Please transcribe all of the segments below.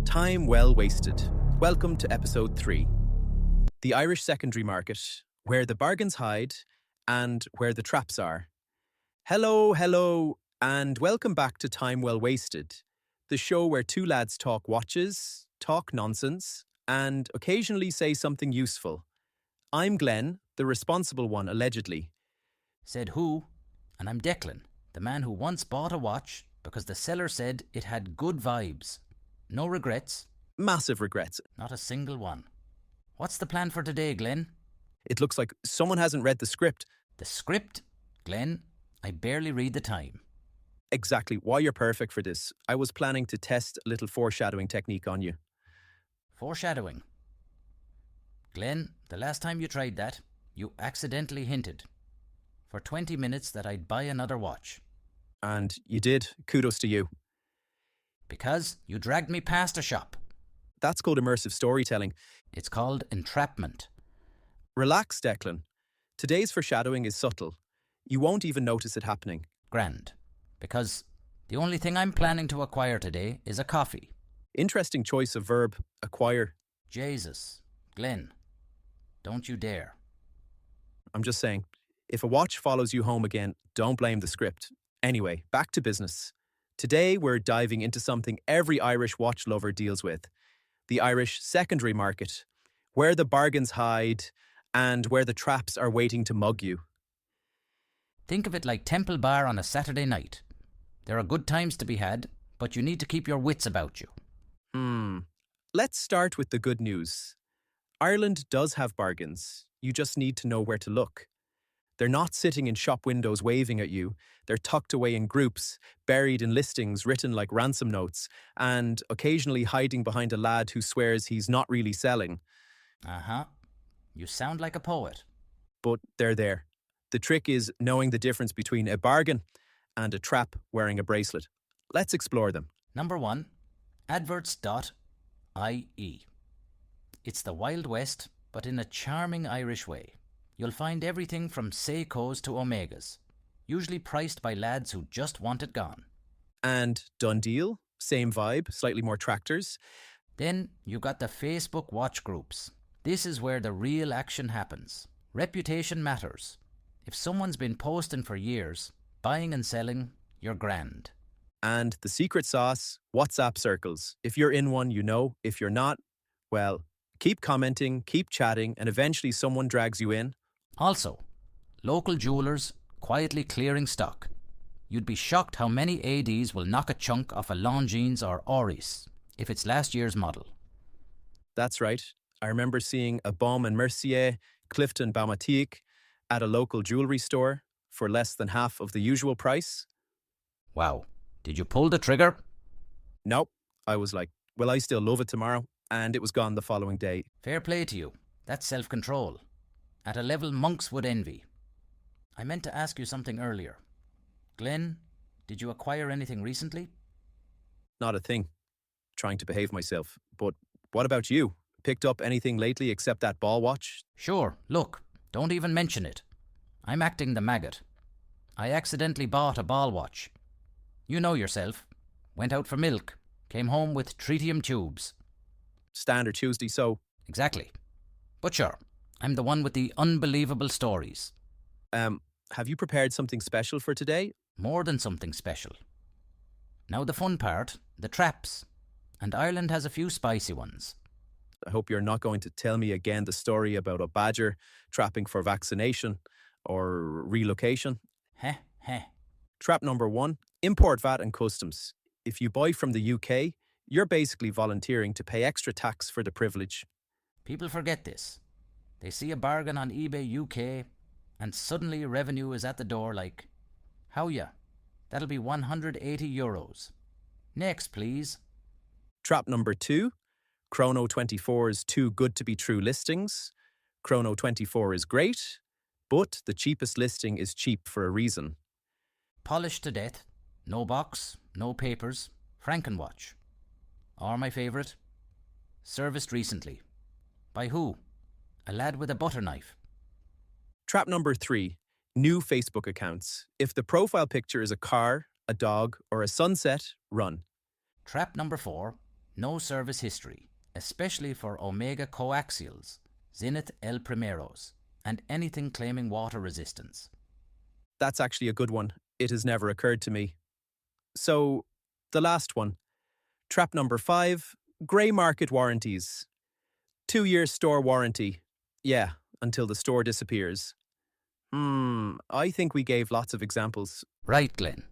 Time well wasted. Welcome to episode 3. The Irish secondary market, where the bargains hide and where the traps are. Hello, and welcome back to Time Well Wasted, the show where two lads talk watches, talk nonsense, and occasionally say something useful. I'm Glen, the responsible one, allegedly. Said who? And I'm Declan, the man who once bought a watch because the seller said it had good vibes. No regrets. Massive regrets. Not a single one. What's the plan for today, Glen? It looks like someone hasn't read the script. The script? Glen, I barely read the time. Exactly why you're perfect for this. I was planning to test a little foreshadowing technique on you. Foreshadowing. Glen, the last time you tried that, you accidentally hinted for 20 minutes that I'd buy another watch. And you did. Kudos to you. Because you dragged me past a shop. That's called immersive storytelling. It's called entrapment. Relax, Declan. Today's foreshadowing is subtle. You won't even notice it happening. Grand. Because the only thing I'm planning to acquire today is a coffee. Interesting choice of verb, acquire. Jesus. Glen, don't you dare. I'm just saying, if a watch follows you home again, don't blame the script. Anyway, back to business. Today we're diving into something every Irish watch lover deals with. The Irish secondary market, where the bargains hide and where the traps are waiting to mug you. Think of it like Temple Bar on a Saturday night. There are good times to be had, but you need to keep your wits about you. Let's start with the good news. Ireland does have bargains. You just need to know where to look. They're not sitting in shop windows waving at you. They're tucked away in groups, buried in listings written like ransom notes, and occasionally hiding behind a lad who swears he's not really selling. You sound like a poet. But they're there. The trick is knowing the difference between a bargain and a trap wearing a bracelet. Let's explore them. Number 1, adverts.ie. It's the Wild West, but in a charming Irish way. You'll find everything from Seikos to Omegas, usually priced by lads who just want it gone. And done deal, same vibe, slightly more tractors. Then you got the Facebook watch groups. This is where the real action happens. Reputation matters. If someone's been posting for years, buying and selling, you're grand. And the secret sauce, WhatsApp circles. If you're in one, you know. If you're not, well, keep commenting, keep chatting, and eventually someone drags you in. Also, local jewellers quietly clearing stock. You'd be shocked how many ADs will knock a chunk off a Longines or Auris if it's last year's model. That's right. I remember seeing a Baume and Mercier Clifton Baumatique at a local jewellery store for less than half of the usual price. Wow. Did you pull the trigger? Nope. I was like, well, I still love it tomorrow. And it was gone the following day. Fair play to you. That's self-control. At a level monks would envy. I meant to ask you something earlier. Glen, did you acquire anything recently? Not a thing. Trying to behave myself. But what about you? Picked up anything lately except that ball watch? Sure. Look, don't even mention it. I'm acting the maggot. I accidentally bought a ball watch. You know yourself. Went out for milk. Came home with tritium tubes. Standard Tuesday, so... Exactly. But sure, I'm the one with the unbelievable stories. Have you prepared something special for today? More than something special. Now the fun part, the traps. And Ireland has a few spicy ones. I hope you're not going to tell me again the story about a badger trapping for vaccination or relocation. Heh. Trap number 1, import VAT and customs. If you buy from the UK, you're basically volunteering to pay extra tax for the privilege. People forget this. They see a bargain on eBay UK and suddenly revenue is at the door like, how ya? That'll be €180. Next, please. Trap number 2, Chrono 24's too good to be true listings. Chrono 24 is great, but the cheapest listing is cheap for a reason. Polished to death, no box, no papers, Frankenwatch. Or my favourite, serviced recently. By who? A lad with a butter knife. Trap number 3, new Facebook accounts. If the profile picture is a car, a dog, or a sunset, run. Trap number 4, No service history, especially for Omega coaxials, Zenith El Primeros, and anything claiming water resistance. That's actually a good one. It has never occurred to me. So, the last one. Trap number 5, grey market warranties. 2-year store warranty. Yeah, until the store disappears. I think we gave lots of examples. Right, Glenn.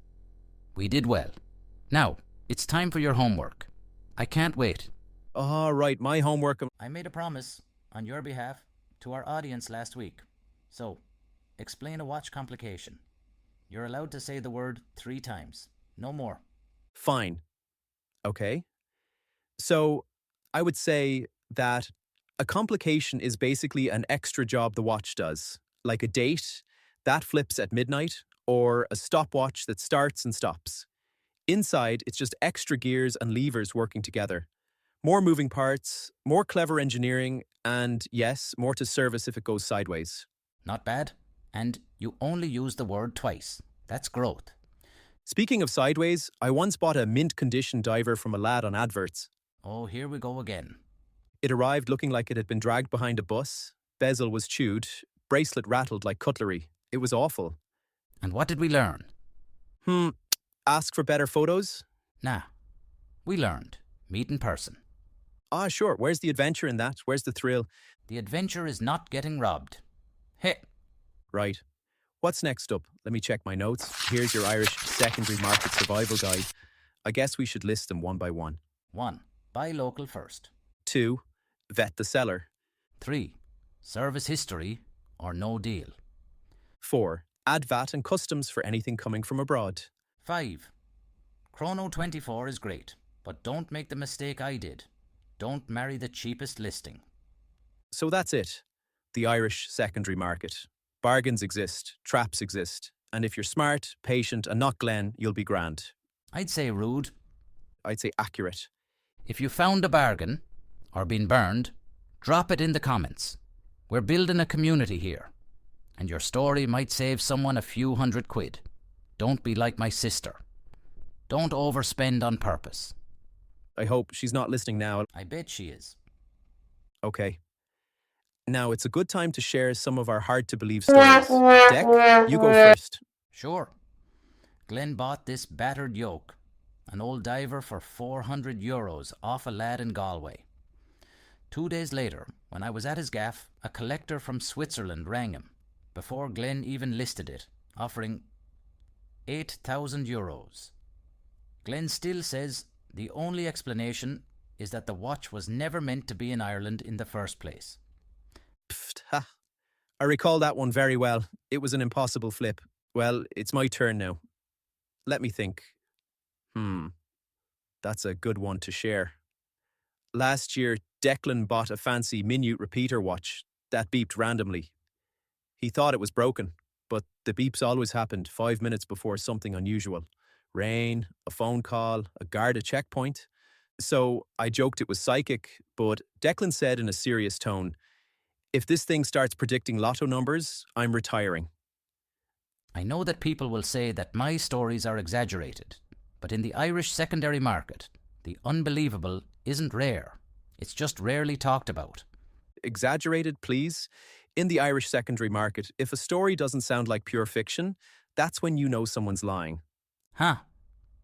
We did well. Now, it's time for your homework. I can't wait. Right, my homework. I made a promise, on your behalf, to our audience last week. So, explain a watch complication. You're allowed to say the word 3 times. No more. Fine. Okay. So, I would say that a complication is basically an extra job the watch does, like a date that flips at midnight or a stopwatch that starts and stops. Inside, it's just extra gears and levers working together. More moving parts, more clever engineering, and yes, more to service if it goes sideways. Not bad. And you only use the word twice. That's growth. Speaking of sideways, I once bought a mint condition diver from a lad on adverts. Oh, here we go again. It arrived looking like it had been dragged behind a bus, bezel was chewed, bracelet rattled like cutlery. It was awful. And what did we learn? Ask for better photos? Nah. We learned. Meet in person. Sure. Where's the adventure in that? Where's the thrill? The adventure is not getting robbed. Hey. Right. What's next up? Let me check my notes. Here's your Irish secondary market survival guide. I guess we should list them one by one. 1. Buy local first. 2. Vet the seller. 3. Service history or no deal. 4. Add VAT and customs for anything coming from abroad. 5. Chrono 24 is great, but don't make the mistake I did. Don't marry the cheapest listing. So that's it. The Irish secondary market. Bargains exist, traps exist, and if you're smart, patient, and not Glen, you'll be grand. I'd say rude. I'd say accurate. If you found a bargain, or been burned, drop it in the comments. We're building a community here, and your story might save someone a few £100. Don't be like my sister. Don't overspend on purpose. I hope she's not listening now. I bet she is. Okay. Now it's a good time to share some of our hard-to-believe stories. Dec, you go first. Sure. Glenn bought this battered yoke, an old diver, for €400 off a lad in Galway. 2 days later, when I was at his gaff, a collector from Switzerland rang him, before Glenn even listed it, offering €8,000. Glenn still says the only explanation is that the watch was never meant to be in Ireland in the first place. Pfft, ha. I recall that one very well. It was an impossible flip. Well, it's my turn now. Let me think. That's a good one to share. Last year, Declan bought a fancy minute repeater watch that beeped randomly. He thought it was broken, but the beeps always happened 5 minutes before something unusual. Rain, a phone call, a guard at checkpoint. So I joked it was psychic, but Declan said in a serious tone, "If this thing starts predicting lotto numbers, I'm retiring." I know that people will say that my stories are exaggerated, but in the Irish secondary market, the unbelievable isn't rare. It's just rarely talked about. Exaggerated, please? In the Irish secondary market, if a story doesn't sound like pure fiction, that's when you know someone's lying. Huh.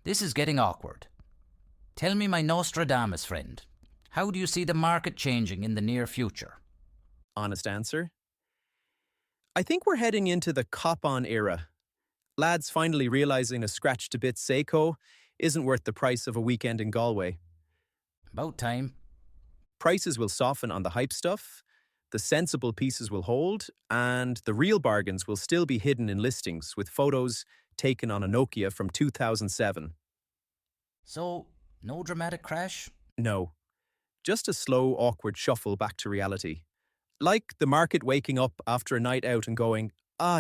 This is getting awkward. Tell me, my Nostradamus friend, how do you see the market changing in the near future? Honest answer? I think we're heading into the cop-on era. Lads finally realising a scratch-to-bits Seiko isn't worth the price of a weekend in Galway. About time. Prices will soften on the hype stuff, the sensible pieces will hold, and the real bargains will still be hidden in listings with photos taken on a Nokia from 2007. So, no dramatic crash? No. Just a slow, awkward shuffle back to reality. Like the market waking up after a night out and going,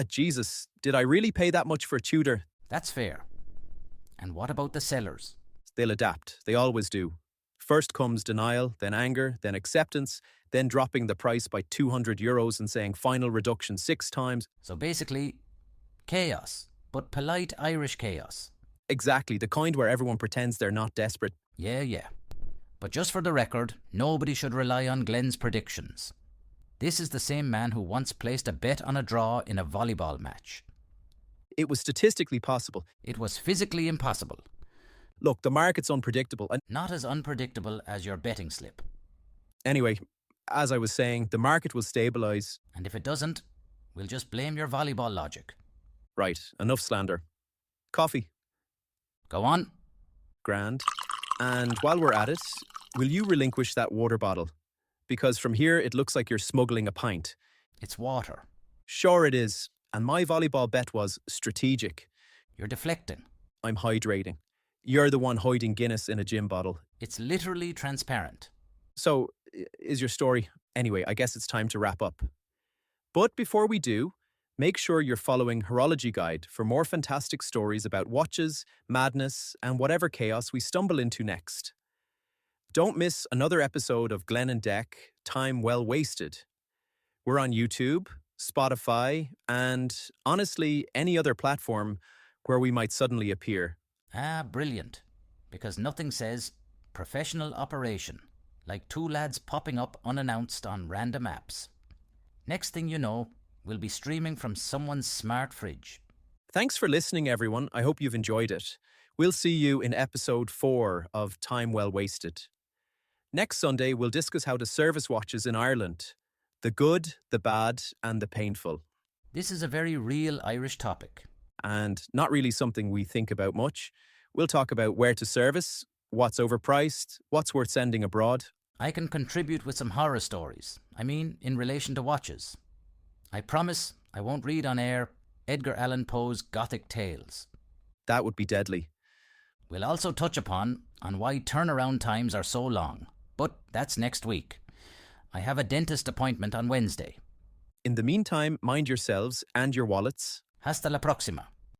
Jesus, did I really pay that much for a Tudor? That's fair. And what about the sellers? They'll adapt. They always do. First comes denial, then anger, then acceptance, then dropping the price by €200 and saying final reduction 6 times. So basically, chaos, but polite Irish chaos. Exactly, the kind where everyone pretends they're not desperate. Yeah. But just for the record, nobody should rely on Glen's predictions. This is the same man who once placed a bet on a draw in a volleyball match. It was statistically possible. It was physically impossible. Look, the market's unpredictable. And Not as unpredictable as your betting slip. anyway, as I was saying, the market will stabilise. And if it doesn't, we'll just blame your volleyball logic. Right, enough slander. Coffee. Go on. Grand. And while we're at it, will you relinquish that water bottle? Because from here it looks like you're smuggling a pint. It's water. Sure it is. And my volleyball bet was strategic. You're deflecting. I'm hydrating. You're the one hiding Guinness in a gin bottle. It's literally transparent. So, is your story? Anyway, I guess it's time to wrap up. But before we do, make sure you're following Horology Guide for more fantastic stories about watches, madness, and whatever chaos we stumble into next. Don't miss another episode of Glen&Dec, Time Well Wasted. We're on YouTube, Spotify, and honestly, any other platform where we might suddenly appear. Ah, brilliant. Because nothing says professional operation like two lads popping up unannounced on random apps. Next thing you know, we'll be streaming from someone's smart fridge. Thanks for listening, everyone. I hope you've enjoyed it. We'll see you in episode 4 of Time Well Wasted. Next Sunday, we'll discuss how to service watches in Ireland. The good, the bad, and the painful. This is a very real Irish topic. And not really something we think about much. We'll talk about where to service, what's overpriced, what's worth sending abroad. I can contribute with some horror stories. I mean, in relation to watches. I promise I won't read on air Edgar Allan Poe's Gothic tales. That would be deadly. We'll also touch on why turnaround times are so long. But that's next week. I have a dentist appointment on Wednesday. In the meantime, mind yourselves and your wallets. Hasta la próxima.